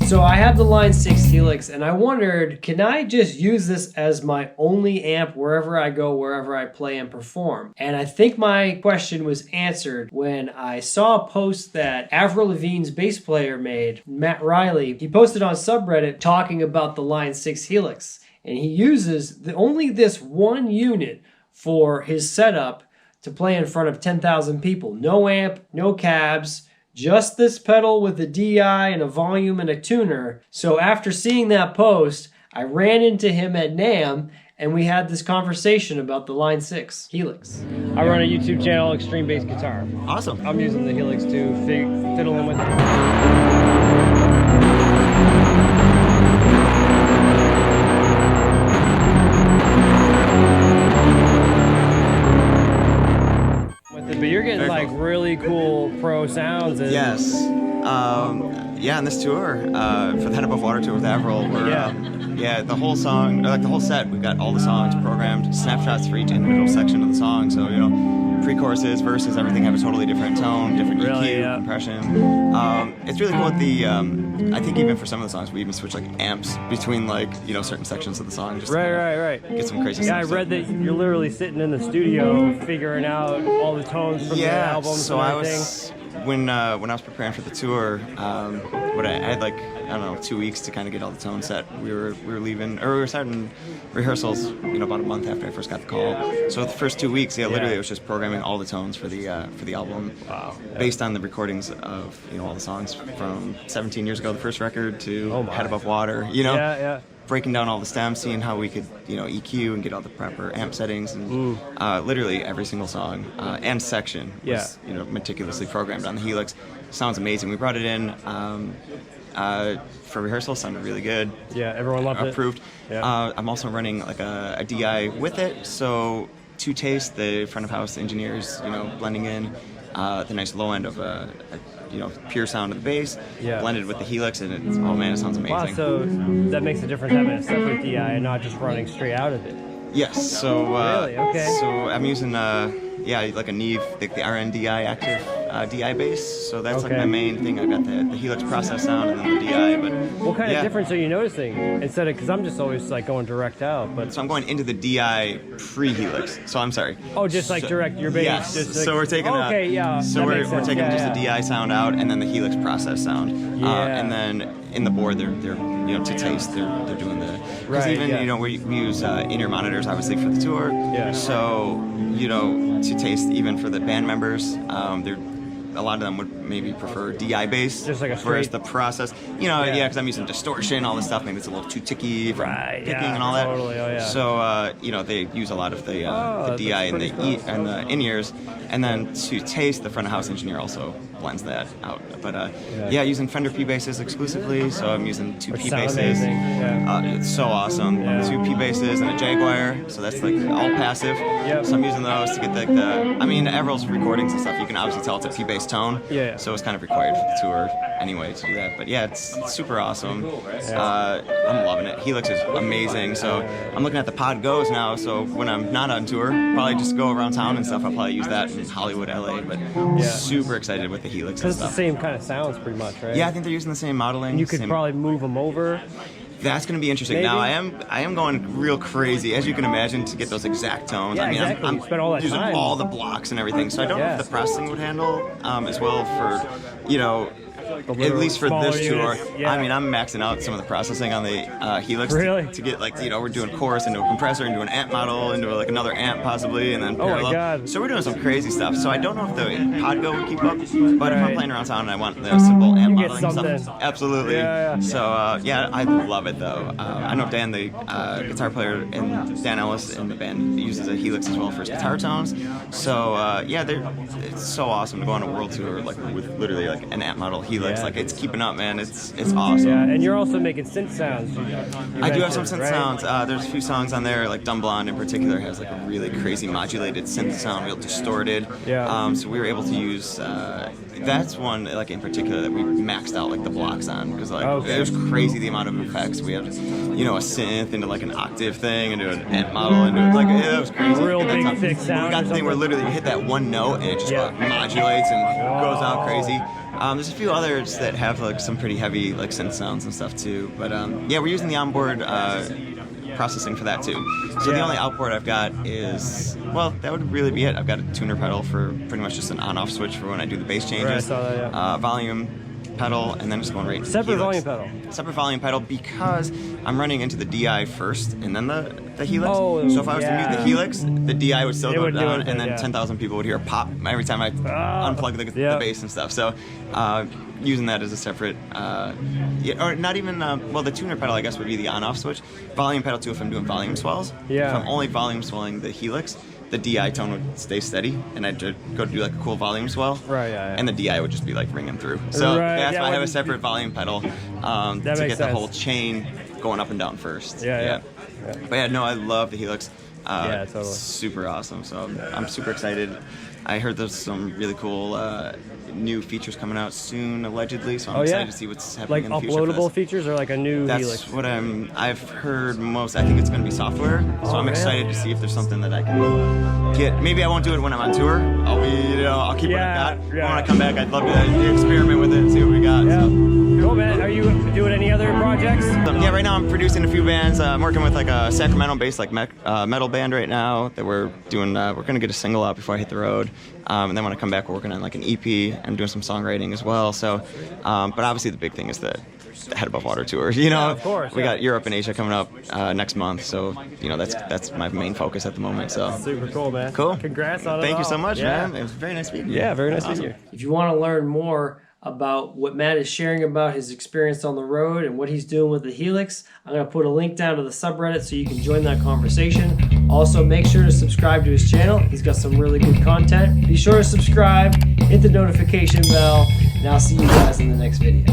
So I have the Line 6 Helix, and I wondered, can I just use this as my only amp wherever I go, wherever I play and perform? And I think my question was answered when I saw a post that Avril Lavigne's bass player made, Matt Reilly. He posted on subreddit talking about the Line 6 Helix, and he uses only this one unit for his setup to play in front of 10,000 people. No amp, no cabs, just this pedal with a DI and a volume and a tuner. So after seeing that post, I ran into him at NAMM and we had this conversation about the Line 6 Helix. I run a YouTube channel, Extreme Bass Guitar. Awesome. I'm using the Helix to fiddle in with it. But you're getting like really cool pro sounds. And yes. Yeah, on this tour, for the Head Above Water tour with Avril, we're, yeah, the whole song, like the whole set, we've got all the songs programmed, snapshots for each individual section of the song. So, you know, pre-choruses, verses, everything have a totally different tone, different EQ, compression. It's really cool with the, I think even for some of the songs, we even switch like amps between like, you know, certain sections of the song. Just right. Get some crazy stuff. Yeah, I read that you're literally sitting in the studio figuring out all the tones from the albums. So I was, when I was preparing for the tour, I had like, I don't know, 2 weeks to kind of get all the tones set. We were leaving, or we were starting rehearsals, you know, about a month after I first got the call. So the first 2 weeks, literally it was just programming all the tones for the album, based on the recordings of, you know, all the songs from 17 years ago, the first record, to Head Above Water, you know. Breaking down all the stems, seeing how we could, you know, EQ and get all the proper amp settings, and literally every single song and section was, you know, meticulously programmed on the Helix. Sounds amazing. We brought it in for rehearsal. Sounded really good. Yeah, everyone loved it. Approved. Yeah. I'm also running like a DI with it, so to taste the front of house engineers, you know, blending in the nice low end of a you know, pure sound of the bass, blended with the Helix, and it's, oh man, it sounds amazing. Wow, so that makes a difference having a separate DI and not just running straight out of it. Yes, so really? Okay. So I'm using like a Neve, the RNDI active DI bass. So that's like my main thing. I've got the Helix process sound and then the DI. But what kind of difference are you noticing instead of, because I'm just always like going direct out. But so I'm going into the DI pre-Helix. So I'm sorry. Oh, just like direct your bass. Yes. Just like, so we're taking So we're taking just the DI sound out and then the Helix process sound. And then in the board they're you know, to taste they're doing the, because you know, we use in-ear monitors obviously for the tour. So, you know, to taste even for the band members, a lot of them would maybe prefer DI bass, just like a whereas the process, you know, because I'm using distortion, all this stuff, maybe it's a little too ticky for picking and all that. Totally, So, you know, they use a lot of the DI and the in-ears, and then to taste, the front of house engineer also blends that out. But using Fender P basses exclusively, so I'm using two P basses. It's so awesome. Two P basses and a Jaguar, so that's like all passive. So I'm using those to get the I mean, Avril's recordings and stuff, you can obviously tell it's a P bass tone. So it's kind of required for the tour anyway to do that. But yeah, it's super awesome. I'm loving it. Helix is amazing. So I'm looking at the Pod Goes now, so when I'm not on tour, probably just go around town and stuff, I'll probably use that in Hollywood, LA, but super excited with the Helix and stuff. It's the same kind of sounds pretty much, right? Yeah, I think they're using the same modeling. And you could probably move them over. That's going to be interesting. Maybe. Now I am going real crazy, as you can imagine, to get those exact tones. I mean, I'm using all the blocks and everything, so I don't know if the processing would handle as well for, you know, at least for this tour. I mean, I'm maxing out some of the processing on the Helix to get, like, you know, we're doing chorus into a compressor, into an amp model, into like another amp possibly, and then parallel. Oh my God. So we're doing some crazy stuff. So I don't know if the Podgo would keep up, but if I'm playing around town and I want the simple amp modeling stuff, absolutely. So I love it though. I know Dan, the guitar player, and Dan Ellis in the band uses a Helix as well for his guitar tones. So it's so awesome to go on a world tour like with literally like an amp model Helix. Like, it's keeping up, man. It's awesome. Yeah, and you're also making synth sounds. I do have some synth sounds. There's a few songs on there, like Dumb Blonde in particular has like a really crazy modulated synth sound, real distorted. So we were able to use that's one like in particular that we maxed out like the blocks on, because like it was crazy the amount of effects we had. You know, a synth into like an octave thing, into an amp model, into like it was crazy. Real big thick sound. We got the thing where literally you hit that one note and it just modulates and goes out crazy. There's a few others that have like some pretty heavy like synth sounds and stuff too. But yeah, we're using the onboard processing for that too. So the only outboard I've got is, well, that would really be it. I've got a tuner pedal for pretty much just an on-off switch for when I do the bass changes. Right, I saw that, yeah. Volume pedal, and then just going right to the Separate Helix. volume pedal. Separate volume pedal because I'm running into the DI first and then the Helix. Oh, so if I was to mute the Helix, the DI would still go down, and then yeah. 10,000 people would hear a pop every time I unplug the bass and stuff. So using that as a separate, or not even, well, the tuner pedal I guess would be the on-off switch. Volume pedal too if I'm doing volume swells. Yeah. If I'm only volume swelling the Helix, the DI tone would stay steady, and I'd go to do like a cool volume swell. Right, yeah. And the DI would just be like ringing through. So that's why I have a separate volume pedal to get the whole chain going up and down first. Yeah. But yeah, no, I love the Helix. Yeah, totally. Super awesome. So I'm super excited. I heard there's some really cool new features coming out soon, allegedly. So I'm excited to see what's happening in the future. Like uploadable features or like a new Helix? That's what I've heard most. I think it's going to be software. So I'm excited to see if there's something that I can get. Maybe I won't do it when I'm on tour. I'll keep what I've got. When I come back, I'd love to experiment with it and see what we got. Yeah. So. Cool, man. Are you doing any other projects? Yeah, right now I'm producing a few bands. I'm working with like a Sacramento-based like metal band right now that we're doing. We're gonna get a single out before I hit the road, and then when I come back, we're working on like an EP. I'm doing some songwriting as well. So, but obviously the big thing is the Head Above Water tour. You know, of course, we got Europe and Asia coming up next month. So that's my main focus at the moment. So super cool, man. Cool. Congrats on it. Thank you so much, man. It was very nice meeting you. Yeah, very nice meeting you. If you want to learn more about what Matt is sharing about his experience on the road and what he's doing with the Helix, I'm going to put a link down to the subreddit so you can join that conversation. Also, make sure to subscribe to his channel. He's got some really good content. Be sure to subscribe, hit the notification bell, and I'll see you guys in the next video.